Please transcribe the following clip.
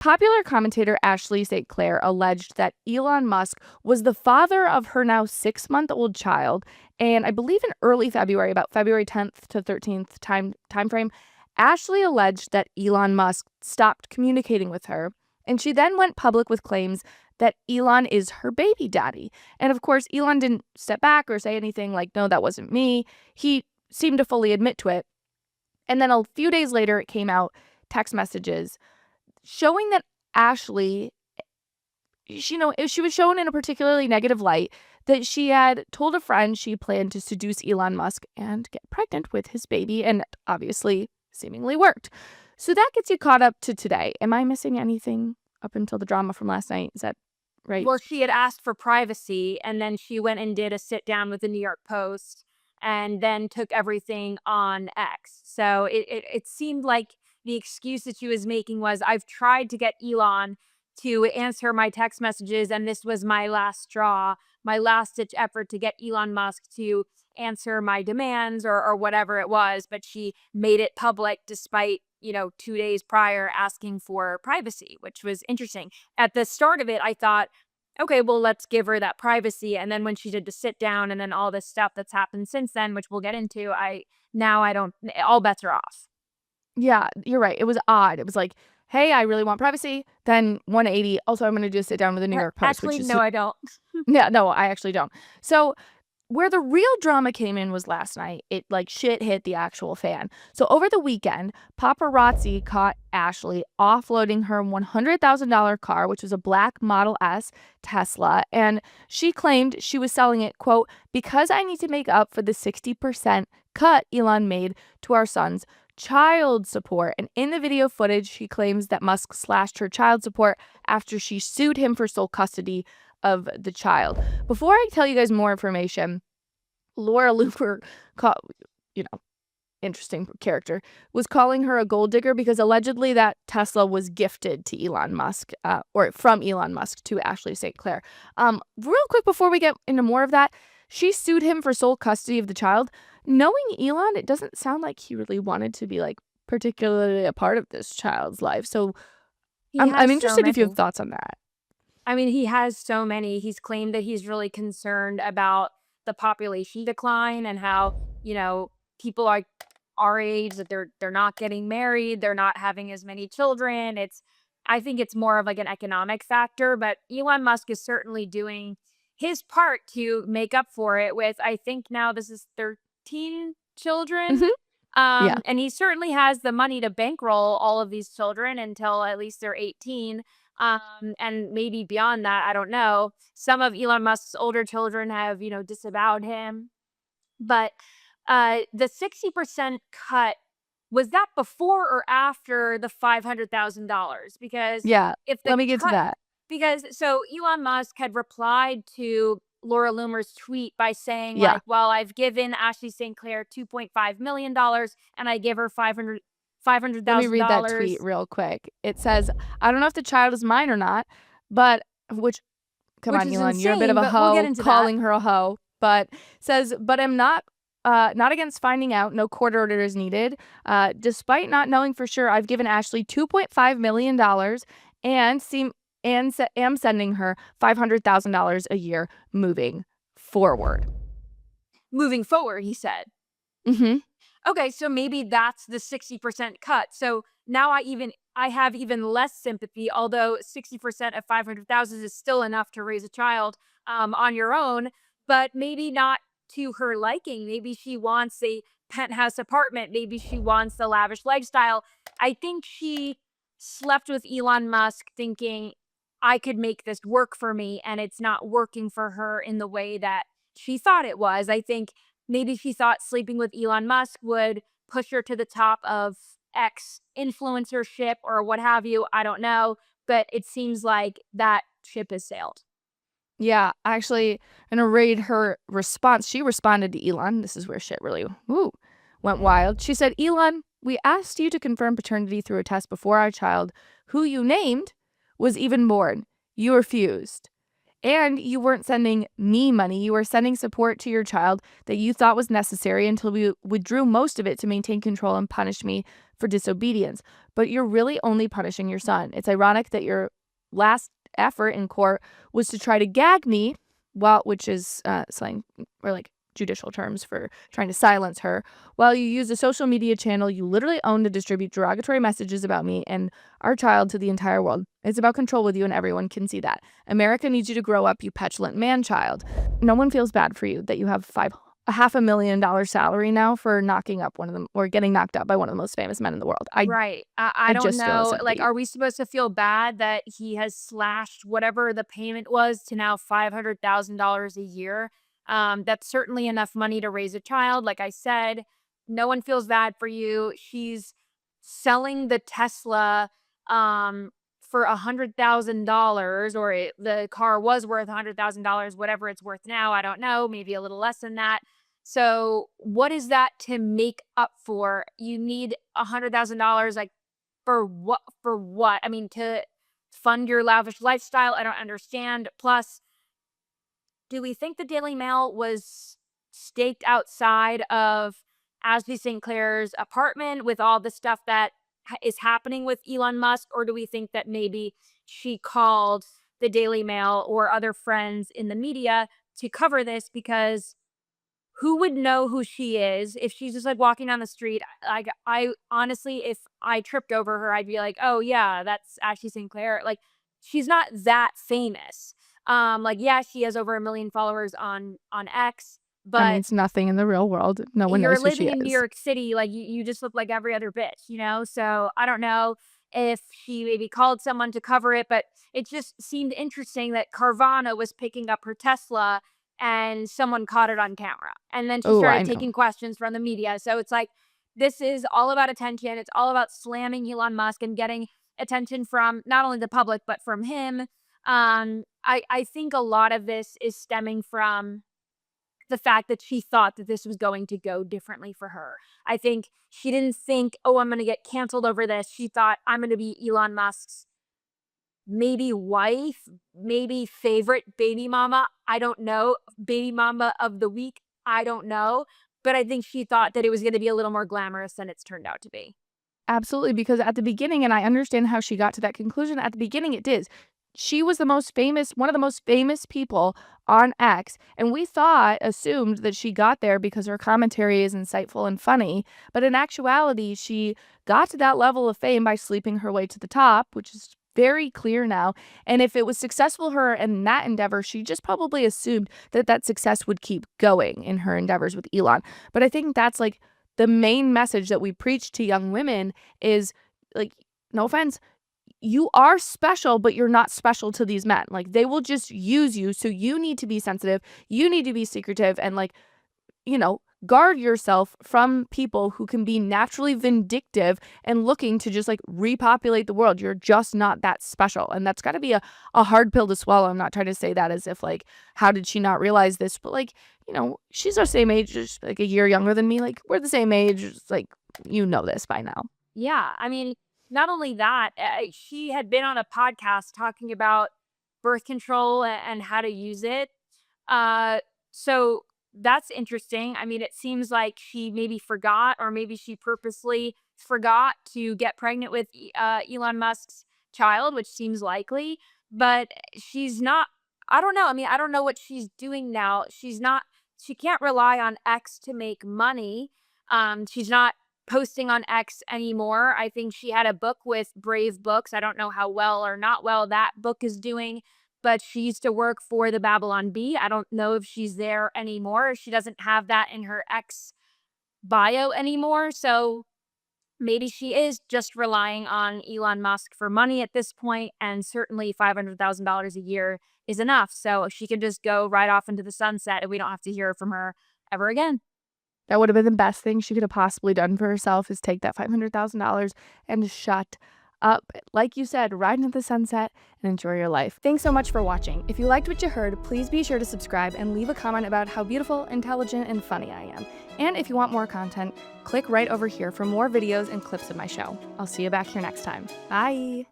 Popular commentator Ashley St. Clair alleged that Elon Musk was the father of her now 6-month-old child, and I believe in early February, about February 10th to 13th timeframe, Ashley alleged that Elon Musk stopped communicating with her, and she then went public with claims that Elon is her baby daddy. And of course, Elon didn't step back or say anything like, no, that wasn't me. He seemed to fully admit to it. And then a few days later, it came out, text messages showing that Ashley, she was shown in a particularly negative light, that she had told a friend she planned to seduce Elon Musk and get pregnant with his baby, and obviously seemingly worked. So that gets you caught up to today. Am I missing anything up until the drama from last night? Is that right? Well, she had asked for privacy, and then she went and did a sit down with the New York Post and then took everything on X. So it seemed like the excuse that she was making was, I've tried to get Elon to answer my text messages, and this was my last straw, my last ditch effort to get Elon Musk to answer my demands or whatever it was. But she made it public despite, 2 days prior asking for privacy, which was interesting. At the start of it, I thought, okay, well, let's give her that privacy. And then when she did the sit down and then all this stuff that's happened since then, which we'll get into, I don't, all bets are off. Yeah, you're right. It was odd. It was like, hey, I really want privacy. Then 180. Also, I'm going to do a sit down with the New York Post. Actually, no, I don't. Yeah, no, I actually don't. So where the real drama came in was last night. It shit hit the actual fan. So over the weekend, paparazzi caught Ashley offloading her $100,000 car, which was a black Model S Tesla. And she claimed she was selling it, quote, because I need to make up for the 60% cut Elon made to our son's child support. And in the video footage, she claims that Musk slashed her child support after she sued him for sole custody of the child. Before I tell you guys more information, Laura Looper, interesting character, was calling her a gold digger because allegedly that Tesla was gifted to Elon Musk, or from Elon Musk to Ashley St. Clair. Real quick before we get into more of that, she sued him for sole custody of the child. Knowing Elon, it doesn't sound like he really wanted to be particularly a part of this child's life. So I'm interested if you have thoughts on that. I mean, he has so many. He's claimed that he's really concerned about the population decline and how, people are our age, that they're not getting married, they're not having as many children. I think it's more of an economic factor, but Elon Musk is certainly doing his part to make up for it with, I think now this is 13 children. Mm-hmm. Yeah. And he certainly has the money to bankroll all of these children until at least they're 18. And maybe beyond that, I don't know. Some of Elon Musk's older children have, disavowed him. But the 60% cut, was that before or after the $500,000? Because let me get to that. Because so Elon Musk had replied to Laura Loomer's tweet by saying, well, I've given Ashley St. Clair $2.5 million and I give her $500,000. Let me read that tweet real quick. It says, I don't know if the child is mine or not, but come on, Elon, insane, you're a bit of a hoe, calling her a hoe. But says, but I'm not against finding out. No court order is needed. Despite not knowing for sure, I've given Ashley $2.5 million and am sending her $500,000 a year moving forward. Moving forward, he said. Mm-hmm. Okay, so maybe that's the 60% cut. So now I have even less sympathy, although 60% of 500,000 is still enough to raise a child on your own, but maybe not to her liking. Maybe she wants a penthouse apartment. Maybe she wants the lavish lifestyle. I think she slept with Elon Musk thinking, I could make this work for me, and it's not working for her in the way that she thought it was. I think maybe she thought sleeping with Elon Musk would push her to the top of X influencership or what have you. I don't know, but it seems like that ship has sailed. Yeah, actually, I'm going to read her response. She responded to Elon. This is where shit really went wild. She said, Elon, we asked you to confirm paternity through a test before our child, who you named, was even born. You refused. And you weren't sending me money. You were sending support to your child that you thought was necessary until we withdrew most of it to maintain control and punish me for disobedience, but you're really only punishing your son. It's ironic that your last effort in court was to try to gag me, well, which is slang or like judicial terms for trying to silence her, while you use a social media channel you literally own to distribute derogatory messages about me and our child to the entire world. It's about control with you, and everyone can see that. America needs you to grow up, you petulant man-child. No one feels bad for you that you have a $500,000 salary now for knocking up one of them or getting knocked up by one of the most famous men in the world. Right. I I don't just feel no know. Like, sympathy. are we supposed to feel bad that he has slashed whatever the payment was to now $500,000 a year? That's certainly enough money to raise a child. Like I said, no one feels bad for you. She's selling the Tesla for $100,000, or the car was worth $100,000, whatever it's worth now. I don't know, maybe a little less than that. So what is that to make up for? You need $100,000, like, for what? For what? I mean, to fund your lavish lifestyle? I don't understand. Plus, do we think the Daily Mail was staked outside of Ashley St. Clair's apartment with all the stuff that is happening with Elon Musk? Or do we think that maybe she called the Daily Mail or other friends in the media to cover this? Because who would know who she is if she's just like walking down the street? Like, I honestly, if I tripped over her, I'd be like, oh yeah, that's Ashley St. Clair. Like, she's not that famous. Like, yeah, she has over 1 million followers on X, That but means nothing in the real world. No one you're knows who she living in New is. York City, like, you just look like every other bitch, So I don't know if she maybe called someone to cover it, but it just seemed interesting that Carvana was picking up her Tesla and someone caught it on camera. And then she Oh, I started know. taking questions from the media. So it's like, this is all about attention. It's all about slamming Elon Musk and getting attention from not only the public, but from him. I think a lot of this is stemming from the fact that she thought that this was going to go differently for her. I think she didn't think, oh, I'm going to get canceled over this. She thought, I'm going to be Elon Musk's maybe wife, maybe favorite baby mama. I don't know. Baby mama of the week. I don't know. But I think she thought that it was going to be a little more glamorous than it's turned out to be. Absolutely, because at the beginning, and I understand how she got to that conclusion, at the beginning it did. She was the most famous, one of the most famous people on X, and we assumed that she got there because her commentary is insightful and funny, but in actuality, she got to that level of fame by sleeping her way to the top, which is very clear now. And if it was successful her in that endeavor, she just probably assumed that that success would keep going in her endeavors with Elon. But I think that's like the main message that we preach to young women is like, no offense, you are special, but you're not special to these men. Like, they will just use you. So you need to be sensitive. You need to be secretive and, like, guard yourself from people who can be naturally vindictive and looking to just like repopulate the world. You're just not that special. And that's got to be a hard pill to swallow. I'm not trying to say that as if like, how did she not realize this? But like, she's our same age, just like a year younger than me. Like, we're the same age. It's like, this by now. Yeah. I mean, not only that, she had been on a podcast talking about birth control and how to use it. So that's interesting. I mean, it seems like she maybe forgot, or maybe she purposely forgot to get pregnant with Elon Musk's child, which seems likely. But she's not. I don't know. I mean, I don't know what she's doing now. She's not. She can't rely on X to make money. She's not posting on X anymore. I think she had a book with Brave Books. I don't know how well or not well that book is doing, but she used to work for the Babylon Bee. I don't know if she's there anymore. She doesn't have that in her X bio anymore. So maybe she is just relying on Elon Musk for money at this point, and certainly $500,000 a year is enough. So she can just go right off into the sunset and we don't have to hear from her ever again. That would have been the best thing she could have possibly done for herself, is take that $500,000 and shut up. Like you said, ride into the sunset and enjoy your life. Thanks so much for watching. If you liked what you heard, please be sure to subscribe and leave a comment about how beautiful, intelligent, and funny I am. And if you want more content, click right over here for more videos and clips of my show. I'll see you back here next time. Bye!